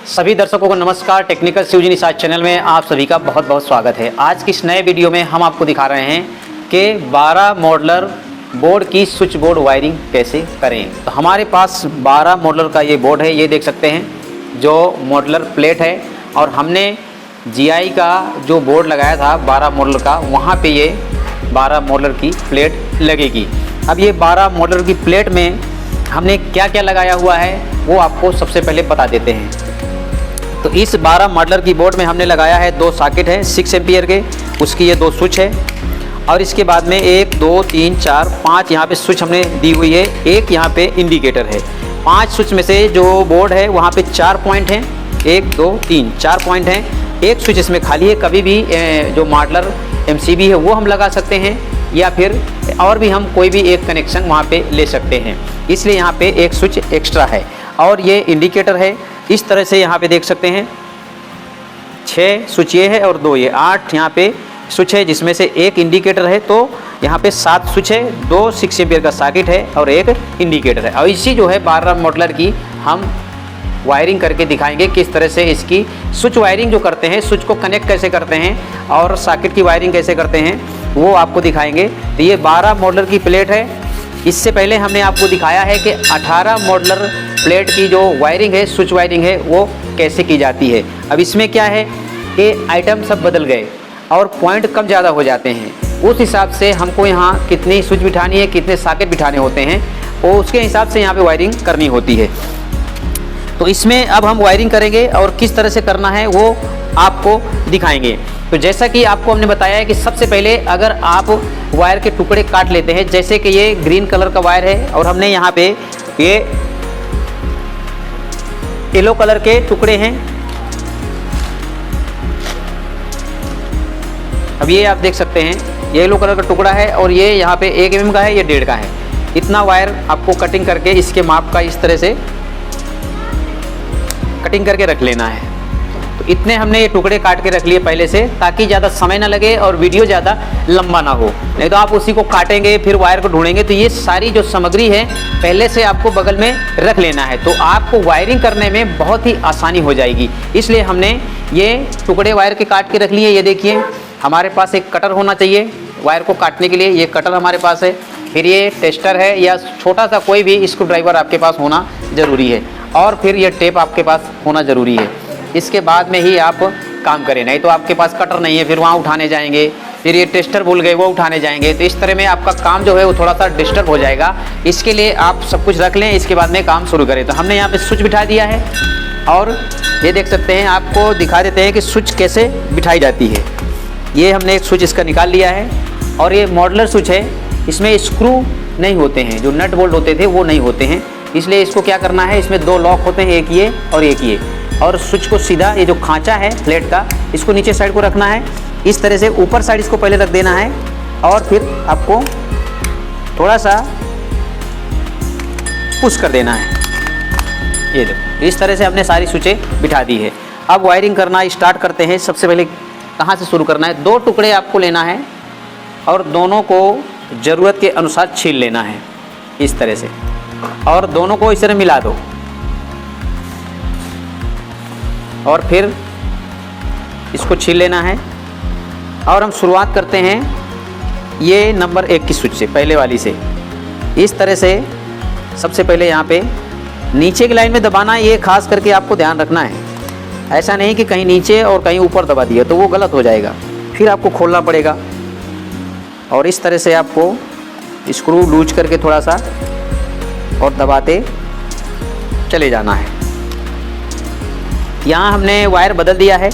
सभी दर्शकों को नमस्कार। टेक्निकल शिवजी निषाद चैनल में आप सभी का बहुत बहुत स्वागत है। आज की इस नए वीडियो में हम आपको दिखा रहे हैं कि 12 मॉडलर बोर्ड की स्विच बोर्ड वायरिंग कैसे करें। तो हमारे पास 12 मॉडलर का ये बोर्ड है, ये देख सकते हैं जो मॉडलर प्लेट है। और हमने GI का जो बोर्ड लगाया था 12 मॉडलर का, वहाँ पे ये 12 मॉडलर की प्लेट लगेगी। अब ये 12 मॉडलर की प्लेट में हमने क्या क्या लगाया हुआ है वो आपको सबसे पहले बता देते हैं। तो इस 12 मॉडलर की बोर्ड में हमने लगाया है 2 सॉकेट है 6 एम्पियर के, उसकी ये 2 स्विच है। और इसके बाद में 1 2 3 4 5 यहाँ पे स्विच हमने दी हुई है, एक यहाँ पे इंडिकेटर है। 5 स्विच में से जो बोर्ड है वहाँ पे 4 पॉइंट हैं, 1 2 3 4 पॉइंट हैं। एक स्विच इसमें खाली है। कभी भी जो मॉडलर MCB है वो हम लगा सकते हैं, या फिर और भी हम कोई भी एक कनेक्शन वहाँ पे ले सकते हैं, इसलिए यहाँ पे एक स्विच एक्स्ट्रा है। और ये इंडिकेटर है, इस तरह से यहाँ पे देख सकते हैं 6 स्विच ये है और 2 ये, 8 यहाँ पे स्विच है, जिसमें से एक इंडिकेटर है। तो यहाँ पे 7 स्विच है, 2 6 एम्पियर का सॉकेट है और एक इंडिकेटर है। और इसी जो है 12 मॉडलर की हम वायरिंग करके दिखाएंगे किस तरह से इसकी स्विच वायरिंग जो करते हैं, स्विच को कनेक्ट कैसे करते हैं और सॉकेट की वायरिंग कैसे करते हैं वो आपको दिखाएंगे। तो ये 12 मॉडलर की प्लेट है। इससे पहले हमने आपको दिखाया है कि 18 मॉडलर प्लेट की जो वायरिंग है, स्विच वायरिंग है, वो कैसे की जाती है। अब इसमें क्या है कि आइटम सब बदल गए और पॉइंट कम ज़्यादा हो जाते हैं। उस हिसाब से हमको यहाँ कितनी स्विच बिठानी है, कितने सॉकेट बिठाने होते हैं, वो उसके हिसाब से यहाँ पे वायरिंग करनी होती है। तो इसमें अब हम वायरिंग करेंगे और किस तरह से करना है वो आपको दिखाएंगे। तो जैसा कि आपको हमने बताया है कि सबसे पहले अगर आप वायर के टुकड़े काट लेते हैं, जैसे कि ये ग्रीन कलर का वायर है और हमने यहाँ पे ये येलो कलर के टुकड़े हैं। अब ये आप देख सकते हैं ये येलो कलर का टुकड़ा है और ये यहाँ पे 1 mm का है, ये 1.5 का है। इतना वायर आपको कटिंग करके इसके माप का इस तरह से कटिंग करके रख लेना है। तो इतने हमने ये टुकड़े काट के रख लिए पहले से, ताकि ज़्यादा समय ना लगे और वीडियो ज़्यादा लंबा ना हो। नहीं तो आप उसी को काटेंगे फिर वायर को ढूंढेंगे। तो ये सारी जो सामग्री है पहले से आपको बगल में रख लेना है, तो आपको वायरिंग करने में बहुत ही आसानी हो जाएगी। इसलिए हमने ये टुकड़े वायर के काट के रख लिए। ये देखिए हमारे पास एक कटर होना चाहिए वायर को काटने के लिए, ये कटर हमारे पास है। फिर ये टेस्टर है या छोटा सा कोई भी स्क्रू ड्राइवर आपके पास होना ज़रूरी है। और फिर ये टेप आपके पास होना ज़रूरी है। इसके बाद में ही आप काम करें, नहीं तो आपके पास कटर नहीं है, फिर वहाँ उठाने जाएंगे, फिर ये टेस्टर भूल गए वो उठाने जाएंगे, तो इस तरह में आपका काम जो है वो थोड़ा सा डिस्टर्ब हो जाएगा। इसके लिए आप सब कुछ रख लें, इसके बाद में काम शुरू करें। तो हमने यहाँ पे स्विच बिठा दिया है और ये देख सकते हैं, आपको दिखा देते हैं कि स्विच कैसे बिठाई जाती है। ये हमने एक स्विच इसका निकाल लिया है और ये मॉडलर स्विच है, इसमें स्क्रू नहीं होते हैं, जो नट बोल्ट होते थे वो नहीं होते हैं। इसलिए इसको क्या करना है, इसमें 2 लॉक होते हैं, एक ये और एक ये। और स्विच को सीधा ये जो खांचा है प्लेट का, इसको नीचे साइड को रखना है। इस तरह से ऊपर साइड इसको पहले रख देना है और फिर आपको थोड़ा सा पुश कर देना है। ये देखो इस तरह से हमने सारी स्विचें बिठा दी है। अब वायरिंग करना स्टार्ट करते हैं। सबसे पहले कहाँ से शुरू करना है, 2 टुकड़े आपको लेना है और दोनों को ज़रूरत के अनुसार छील लेना है इस तरह से, और दोनों को इस तरह मिला दो। और फिर इसको छील लेना है और हम शुरुआत करते हैं ये नंबर 1 की स्विच से, पहले वाली से। इस तरह से सबसे पहले यहाँ पे नीचे की लाइन में दबाना है, ये खास करके आपको ध्यान रखना है। ऐसा नहीं कि कहीं नीचे और कहीं ऊपर दबा दिया तो वो गलत हो जाएगा, फिर आपको खोलना पड़ेगा। और इस तरह से आपको स्क्रू लूज करके थोड़ा सा और दबाते चले जाना है। यहाँ हमने वायर बदल दिया है,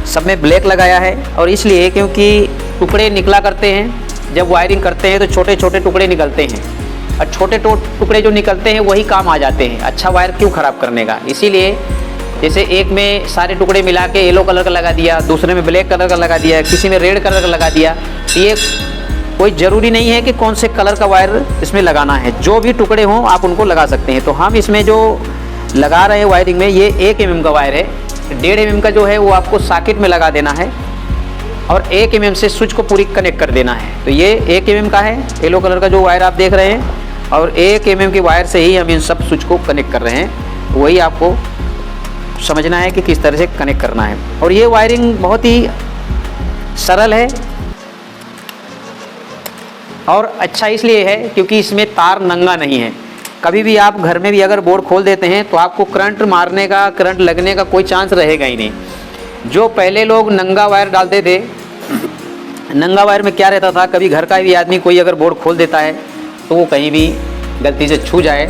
सब में ब्लैक लगाया है, और इसलिए क्योंकि टुकड़े निकला करते हैं जब वायरिंग करते हैं तो छोटे छोटे टुकड़े निकलते हैं, और छोटे टुकड़े जो निकलते हैं वही काम आ जाते हैं। अच्छा वायर क्यों ख़राब करने का। इसीलिए जैसे एक में सारे टुकड़े मिला के येलो कलर का लगा दिया, दूसरे में ब्लैक कलर का लगा दिया, किसी में रेड कलर का लगा दिया, तो ये कोई ज़रूरी नहीं है कि कौन से कलर का वायर इसमें लगाना है। जो भी टुकड़े हों आप उनको लगा सकते हैं। तो हम इसमें जो लगा रहे हैं वायरिंग में, ये 1 mm का वायर है। 1.5 mm का जो है वो आपको सॉकेट में लगा देना है और 1 mm से स्विच को पूरी कनेक्ट कर देना है। तो ये 1 mm का है येलो कलर का जो वायर आप देख रहे हैं, और 1 mm के वायर से ही हम इन सब स्विच को कनेक्ट कर रहे हैं। वही आपको समझना है कि किस तरह से कनेक्ट करना है। और ये वायरिंग बहुत ही सरल है और अच्छा इसलिए है क्योंकि इसमें तार नंगा नहीं है। कभी भी आप घर में भी अगर बोर्ड खोल देते हैं तो आपको करंट मारने का, करंट लगने का कोई चांस रहेगा ही नहीं। जो पहले लोग नंगा वायर डालते थे, नंगा वायर में क्या रहता था, कभी घर का भी आदमी कोई अगर बोर्ड खोल देता है तो वो कहीं भी गलती से छू जाए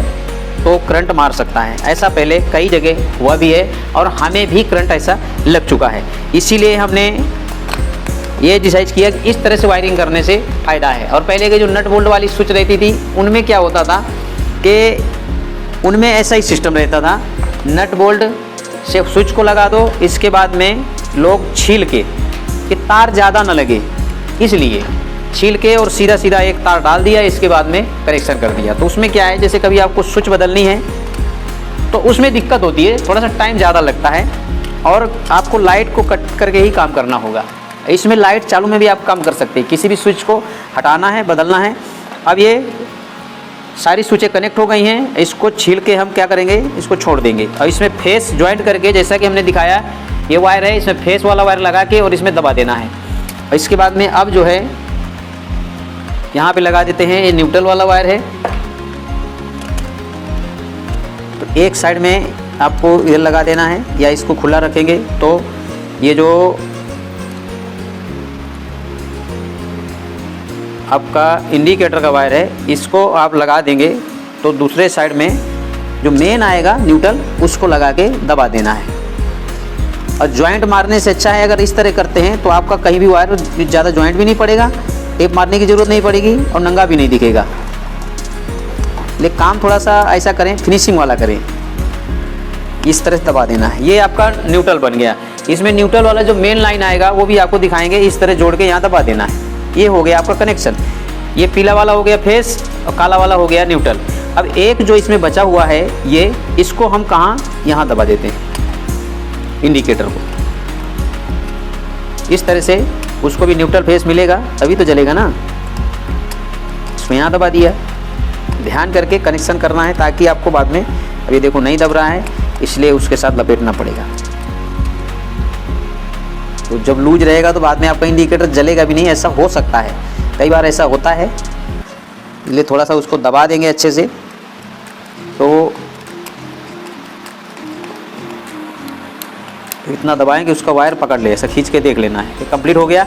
तो करंट मार सकता है। ऐसा पहले कई जगह हुआ भी है और हमें भी करंट ऐसा लग चुका है। इसीलिए हमने ये डिसाइड किया कि इस तरह से वायरिंग करने से फ़ायदा है। और पहले के जो नट बोल्ट वाली स्विच रहती थी उनमें क्या होता था कि उनमें ऐसा ही सिस्टम रहता था, नट बोल्ट से स्विच को लगा दो, इसके बाद में लोग छील के कि तार ज़्यादा ना लगे इसलिए छील के और सीधा सीधा एक तार डाल दिया, इसके बाद में कनेक्शन कर दिया। तो उसमें क्या है, जैसे कभी आपको स्विच बदलनी है तो उसमें दिक्कत होती है, थोड़ा सा टाइम ज़्यादा लगता है और आपको लाइट को कट करके ही काम करना होगा। इसमें लाइट चालू में भी आप काम कर सकते हैं, किसी भी स्विच को हटाना है, बदलना है। अब ये सारी स्विचें कनेक्ट हो गई हैं, इसको छील के हम क्या करेंगे, इसको छोड़ देंगे और इसमें फेस ज्वाइंट करके, जैसा कि हमने दिखाया ये वायर है, इसमें फेस वाला वायर लगा के और इसमें दबा देना है। और इसके बाद में अब जो है यहाँ पे लगा देते हैं, ये न्यूट्रल वाला वायर है। तो एक साइड में आपको इधर लगा देना है या इसको खुला रखेंगे तो ये जो आपका इंडिकेटर का वायर है इसको आप लगा देंगे तो दूसरे साइड में जो मेन आएगा न्यूट्रल उसको लगा के दबा देना है। और जॉइंट मारने से अच्छा है अगर इस तरह करते हैं तो आपका कहीं भी वायर ज़्यादा जॉइंट भी नहीं पड़ेगा, टेप मारने की ज़रूरत नहीं पड़ेगी और नंगा भी नहीं दिखेगा। लेकिन काम थोड़ा सा ऐसा करें, फिनिशिंग वाला करें, इस तरह से दबा देना है। ये आपका न्यूट्रल बन गया। इसमें न्यूट्रल वाला जो मेन लाइन आएगा वो भी आपको दिखाएंगे, इस तरह जोड़ के यहाँ दबा देना है। ये हो गया आपका कनेक्शन। ये पीला वाला हो गया फेस और काला वाला हो गया न्यूट्रल। अब एक जो इसमें बचा हुआ है ये, इसको हम कहाँ, यहाँ दबा देते हैं इंडिकेटर को। इस तरह से उसको भी न्यूट्रल फेस मिलेगा तभी तो जलेगा ना। इसमें यहाँ दबा दिया, ध्यान करके कनेक्शन करना है ताकि आपको बाद में, अभी देखो नहीं दब रहा है इसलिए उसके साथ लपेटना पड़ेगा। तो जब लूज रहेगा तो बाद में आपका इंडिकेटर जलेगा भी नहीं, ऐसा हो सकता है, कई बार ऐसा होता है। इसलिए थोड़ा सा उसको दबा देंगे अच्छे से तो इतना दबाएं कि उसका वायर पकड़ ले, ऐसा खींच के देख लेना है। ये कंप्लीट हो गया।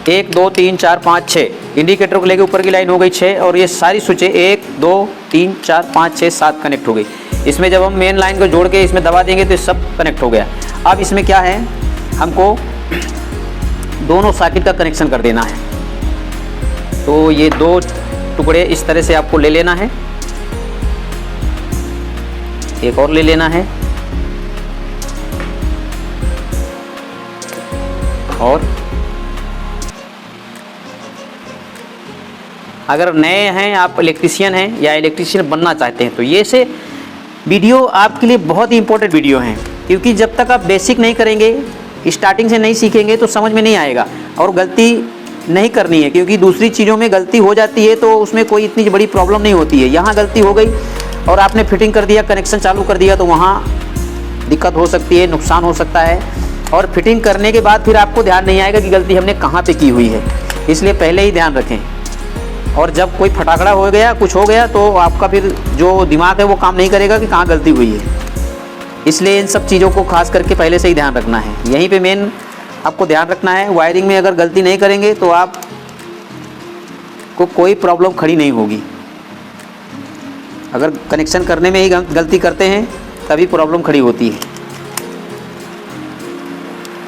1 2 3 4 5 6 इंडिकेटर को लेके ऊपर की लाइन हो गई 6 और ये सारी स्विचें 1 2 3 4 5 6 7 कनेक्ट हो गई। इसमें जब हम मेन लाइन को जोड़ के इसमें दबा देंगे तो सब कनेक्ट हो गया। अब इसमें क्या है, हमको दोनों सर्किट का कनेक्शन कर देना है। तो ये 2 टुकड़े इस तरह से आपको ले लेना है, एक और ले लेना है और अगर नए हैं, आप इलेक्ट्रीशियन हैं या इलेक्ट्रीशियन बनना चाहते हैं तो ये से वीडियो आपके लिए बहुत ही इंपॉर्टेंट वीडियो हैं, क्योंकि जब तक आप बेसिक नहीं करेंगे, स्टार्टिंग से नहीं सीखेंगे तो समझ में नहीं आएगा। और गलती नहीं करनी है, क्योंकि दूसरी चीज़ों में गलती हो जाती है तो उसमें कोई इतनी बड़ी प्रॉब्लम नहीं होती है। यहाँ गलती हो गई और आपने फिटिंग कर दिया, कनेक्शन चालू कर दिया तो वहाँ दिक्कत हो सकती है, नुकसान हो सकता है। और फिटिंग करने के बाद फिर आपको ध्यान नहीं आएगा कि गलती हमने कहाँ पे की हुई है, इसलिए पहले ही ध्यान रखें। और जब कोई फटाकड़ा हो गया, कुछ हो गया तो आपका फिर जो दिमाग है वो काम नहीं करेगा कि कहाँ गलती हुई है। इसलिए इन सब चीज़ों को खास करके पहले से ही ध्यान रखना है। यहीं पे मेन आपको ध्यान रखना है। वायरिंग में अगर गलती नहीं करेंगे तो आप को कोई प्रॉब्लम खड़ी नहीं होगी। अगर कनेक्शन करने में ही गलती करते हैं तभी प्रॉब्लम खड़ी होती है।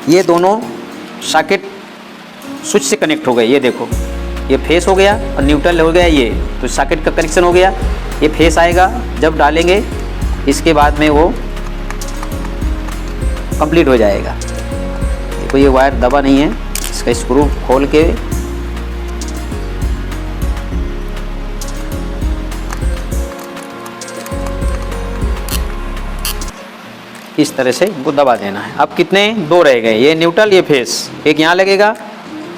ये दोनों सॉकेट स्विच से कनेक्ट हो गए, ये देखो, ये फेस हो गया और न्यूट्रल हो गया, ये तो सॉकेट का कनेक्शन हो गया। ये फेस आएगा जब डालेंगे, इसके बाद में वो कंप्लीट हो जाएगा। देखो ये वायर दबा नहीं है, इसका स्क्रू खोल के इस तरह से इनको दबा देना है। अब कितने, 2 रह गए, ये न्यूट्रल, ये फेस, एक यहाँ लगेगा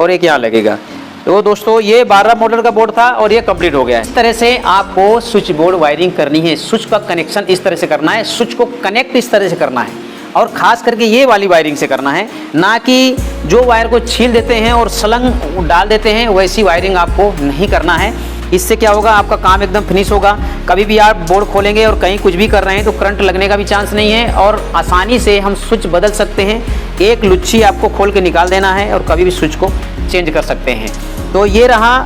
और एक यहाँ लगेगा। तो दोस्तों ये 12 मॉडल का बोर्ड था और ये कंप्लीट हो गया है। इस तरह से आपको स्विच बोर्ड वायरिंग करनी है। स्विच का कनेक्शन इस तरह से करना है, स्विच को कनेक्ट इस तरह से करना है। और ख़ास करके ये वाली वायरिंग से करना है, ना कि जो वायर को छील देते हैं और सलंग डाल देते हैं वैसी वायरिंग आपको नहीं करना है। इससे क्या होगा, आपका काम एकदम फिनिश होगा। कभी भी आप बोर्ड खोलेंगे और कहीं कुछ भी कर रहे हैं तो करंट लगने का भी चांस नहीं है और आसानी से हम स्विच बदल सकते हैं। एक लुच्ची आपको खोल के निकाल देना है और कभी भी स्विच को चेंज कर सकते हैं। तो ये रहा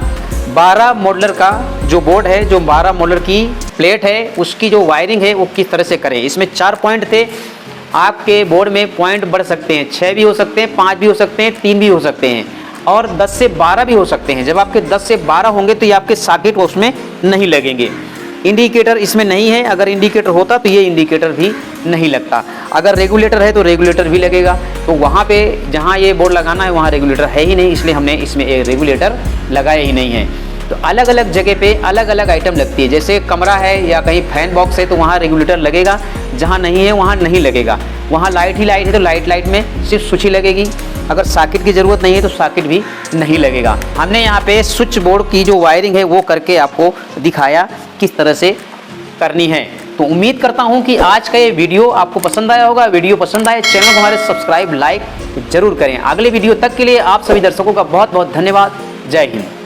12 मॉडलर का जो बोर्ड है, जो 12 मॉडलर की प्लेट है, उसकी जो वायरिंग है वो किस तरह से करें। इसमें 4 पॉइंट थे। आपके बोर्ड में पॉइंट बढ़ सकते हैं, 6 भी हो सकते हैं, 5 भी हो सकते हैं, 3 भी हो सकते हैं और 10 से 12 भी हो सकते हैं। जब आपके 10 से 12 होंगे तो ये आपके सॉकेट उसमें नहीं लगेंगे। इंडिकेटर इसमें नहीं है, अगर इंडिकेटर होता तो ये इंडिकेटर भी नहीं लगता। अगर रेगुलेटर है तो रेगुलेटर भी लगेगा। तो वहाँ पे जहाँ ये बोर्ड लगाना है वहाँ रेगुलेटर है ही नहीं, इसलिए हमने इसमें एक रेगुलेटर लगाया ही नहीं है। तो अलग अलग जगह पे अलग अलग आइटम लगती है। जैसे कमरा है या कहीं फैन बॉक्स है तो वहाँ रेगुलेटर लगेगा, जहाँ नहीं है वहाँ नहीं लगेगा। वहाँ लाइट ही लाइट है तो लाइट में सिर्फ स्विच ही लगेगी। अगर सॉकेट की ज़रूरत नहीं है तो सॉकेट भी नहीं लगेगा। हमने यहाँ पे स्विच बोर्ड की जो वायरिंग है वो करके आपको दिखाया किस तरह से करनी है। तो उम्मीद करता हूँ कि आज का ये वीडियो आपको पसंद आया होगा। वीडियो पसंद आए चैनल को हमारे सब्सक्राइब लाइक जरूर करें। अगले वीडियो तक के लिए आप सभी दर्शकों का बहुत बहुत धन्यवाद। जय हिंद।